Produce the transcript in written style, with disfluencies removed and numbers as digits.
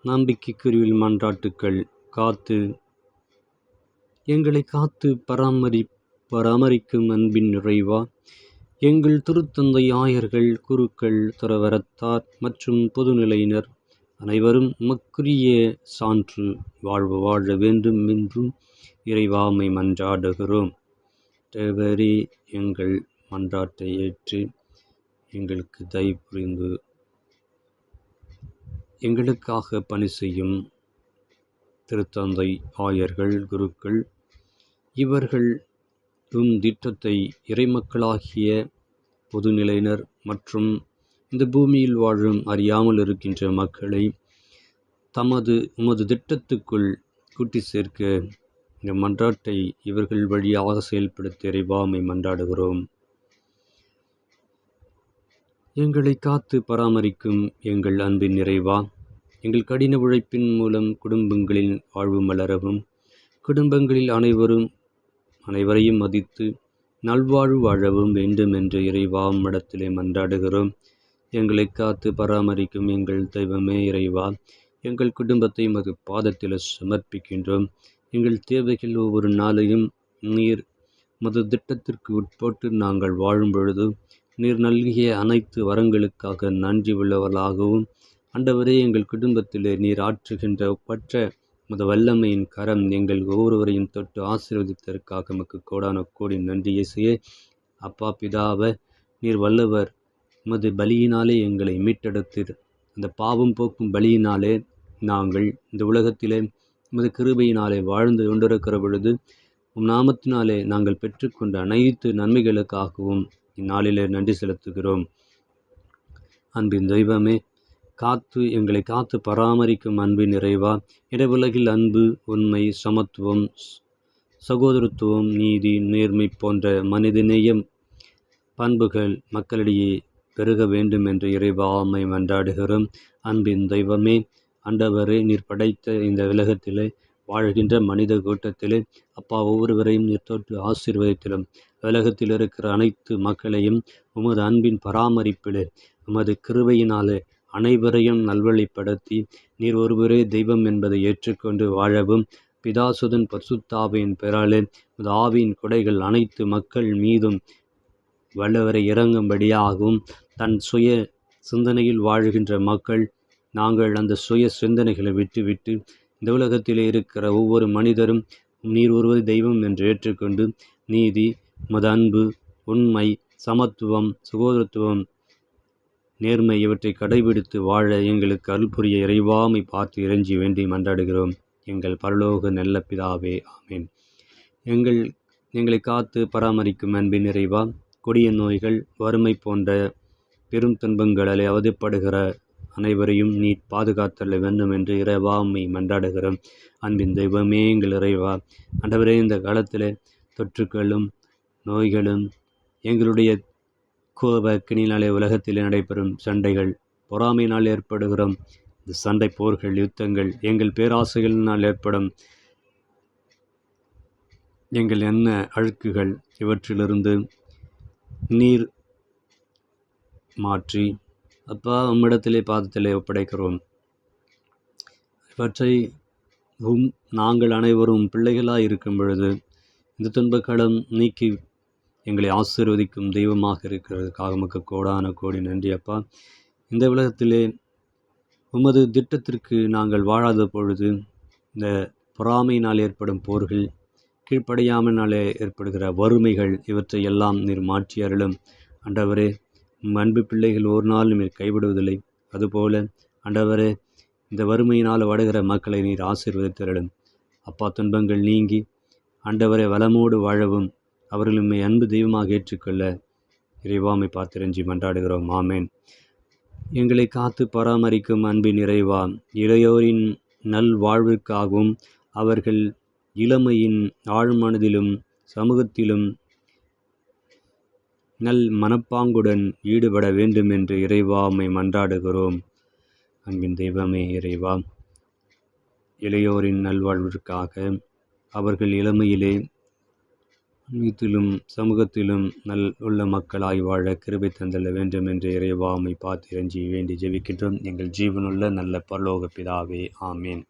நம்பிக்கைக்குரிய மன்றாட்டுக்கள். எங்களை காத்து பராமரிக்கும் அன்பின் நிறைவா, எங்கள் திருத்தந்தை ஆயர்கள், குருக்கள், துறவறத்தார் மற்றும் பொதுநிலையினர் அனைவரும் உமக்குரிய சான்று வாழ்வு வாழ வேண்டும் என்றும் இறைவா உம்மை மன்றாடுகிறோம். தேவரே, எங்கள் மன்றாட்டை ஏற்று எங்களுக்கு தயவு புரிந்து எங்களுக்காக பணி செய்யும் திருத்தந்தை ஆயர்கள், குருக்கள் இவர்கள் திட்டத்தை இறைமக்களாகிய பொதுநிலையினர் மற்றும் இந்த பூமியில் வாழும் அறியாமல் இருக்கின்ற மக்களை உமது திட்டத்துக்குள் கூட்டி சேர்க்க இந்த மன்றாட்டை இவர்கள் வழியாக செயல்படுத்த இறைவா உம்மை மன்றாடுகிறோம். எங்களை காத்து பராமரிக்கும் எங்கள் அன்பின் நிறைவா, எங்கள் கடின உழைப்பின் மூலம் குடும்பங்களில் வாழ்வு மலரவும், குடும்பங்களில் அனைவரையும் மதித்து நல்வாழ்வு வாழவும் வேண்டும் என்று இறைவா உம்மிடத்திலே மன்றாடுகிறோம். எங்களை காத்து பராமரிக்கும் எங்கள் தெய்வமே இறைவா, எங்கள் குடும்பத்தை மது பாதத்தில் சமர்ப்பிக்கின்றோம். எங்கள் தேவைகள் ஒவ்வொரு நாளையும் நீர் மது திட்டத்திற்கு உட்பட்டு நாங்கள் வாழும் பொழுது நீர் நல்கிய அனைத்து வரங்களுக்காக நன்றி உள்ளவர்களாகவும், ஆண்டவரே, எங்கள் குடும்பத்திலே நீர் ஆற்றுகின்ற ஒப்பற்ற மது வல்லமையின் கரம் எங்கள் ஒவ்வொருவரையும் தொட்டு ஆசீர்வதித்ததற்காக நமக்கு கோடான கோடி நன்றி இயேசுவே. அப்பா பிதாவே, நீர் வல்லவர். உமது பலியினாலே எங்களை மீட்டெடுத்தீர். அந்த பாவம் போக்கும் பலியினாலே நாங்கள் இந்த உலகத்திலே உமது கிருபையினாலே வாழ்ந்து கொண்டிருக்கிற பொழுது நாமத்தினாலே நாங்கள் பெற்றுக்கொண்ட அனைத்து நன்மைகளுக்காகவும் இந்நாளிலே நன்றி செலுத்துகிறோம். அன்பின் தெய்வமே, எங்களை காத்து பராமரிக்கும் அன்பின் நிறைவா, இடைவுலகில் அன்பு, உண்மை, சமத்துவம், சகோதரத்துவம், நீதி, நேர்மை போன்ற மனிதநேயம் பண்புகள் மக்களிடையே பெருக வேண்டும் என்று இறைவா உம்மை மன்றாடுகிறோம். அன்பின் தெய்வமே, ஆண்டவரே, நீர் படைத்த இந்த உலகத்திலே வாழ்கின்ற மனித கூட்டத்திலே அப்பா ஒவ்வொருவரையும் நீர் தொட்டு ஆசீர்வதித்திலும் உலகத்தில் இருக்கிற அனைத்து மக்களையும் உமது அன்பின் பராமரிப்பிலே உமது கிருபையினாலே அனைவரையும் நல்வழிப்படுத்தி நீர் ஒருவரே தெய்வம் என்பதை ஏற்றுக்கொண்டு வாழவும், பிதாசுதன் பரிசுத்தாவியின் பெயராலே உமது ஆவியின் கொடைகள் அனைத்து மக்கள் மீதும் வல்லவரை இறங்கும்படியாகவும், தன் சுய சிந்தனையில் வாழ்கின்ற மக்கள் நாங்கள் அந்த சுய சிந்தனைகளை விட்டுவிட்டு இந்த உலகத்திலே இருக்கிற ஒவ்வொரு மனிதரும் நீர் ஒருவர் தெய்வம் என்று ஏற்றுக்கொண்டு நீதி, மத அன்பு, உண்மை, சமத்துவம், சகோதரத்துவம், நேர்மை இவற்றை கடைபிடித்து வாழ எங்களுக்கு அருள் புரிய இறைவாமை பார்த்து இறைஞ்சி வேண்டி மன்றாடுகிறோம். எங்கள் பரலோக நல்ல பிதாவே, ஆமேன். எங்களை காத்து பராமரிக்கும் அன்பின் நிறைவா, கொடிய நோய்கள், வறுமை போன்ற பெரும் துன்பங்களால் அவதிப்படுகிற அனைவரையும் நீர் பாதுகாத்தல்ல வேண்டும் என்று இறைவா உம்மை மன்றாடுகிறோம். அன்பின் தெய்வமே எங்கள் இறைவா, ஆண்டவரே, இந்த காலத்தில் தொற்றுக்களும் நோய்களும் எங்களுடைய கோபக்கினினாலே உலகத்தில் நடைபெறும் சண்டைகள், பொறாமையினால் ஏற்படுகிற இந்த சண்டை போர்கள், யுத்தங்கள், எங்கள் பேராசைகளினால் ஏற்படும் எங்கள் எண்ண அழுக்குகள் இவற்றிலிருந்து நீர் மாற்றி அப்பா உம்மிடத்திலே பாதத்திலே ஒப்படைக்கிறோம். இவற்றை நாங்கள் அனைவரும் பிள்ளைகளாக இருக்கும் பொழுது இந்த துன்பக்காலம் நீக்கி எங்களை ஆசீர்வதிக்கும் தெய்வமாக இருக்கிறதுக்காக உமக்கு கோடான கோடி நன்றி அப்பா. இந்த உலகத்திலே உமது திட்டத்திற்கு நாங்கள் வாழாத பொழுது இந்த பொறாமையினால் ஏற்படும் போர்கள், கீழ்ப்படியாமனாலே ஏற்படுகிற வறுமைகள் இவற்றை எல்லாம் நீர் மாற்றி அருளும். ஆண்டவரே, அன்பு பிள்ளைகள் ஒரு நாள் நீர் கைவிடுவதில்லை. அதுபோல ஆண்டவரே, இந்த வறுமையினால் வாடுகிற மக்களை நீர் ஆசீர்வதித்தருளும் அப்பா. துன்பங்கள் நீங்கி ஆண்டவரை வளமோடு வாழவும் அவர்களுமே அன்பு தெய்வமாக ஏற்றுக்கொள்ள இறைவாமை பார்த்திரஞ்சி மன்றாடுகிறோம். ஆமேன். எங்களை காத்து பராமரிக்கும் அன்பின் நிறைவா, இளையோரின் நல் வாழ்விற்காகவும் அவர்கள் இளமையின் ஆழ்மனதிலும் சமூகத்திலும் நல் மனப்பாங்குடன் ஈடுபட வேண்டும் என்று இறைவா உம்மை மன்றாடுகிறோம். அன்பின் தெய்வமே இறைவா, இளையோரின் நல்வாழ்விற்காக அவர்கள் இளமையிலே வீட்டிலும் சமூகத்திலும் உள்ள மக்களாய் வாழ கிருபை தந்தள்ள வேண்டும் என்று இறைவா உம்மை பார்த்து இறைஞ்சி வேண்டி ஜெபிக்கின்றோம். எங்கள் ஜீவனுள்ள நல்ல பரலோக பிதாவே, ஆமேன்.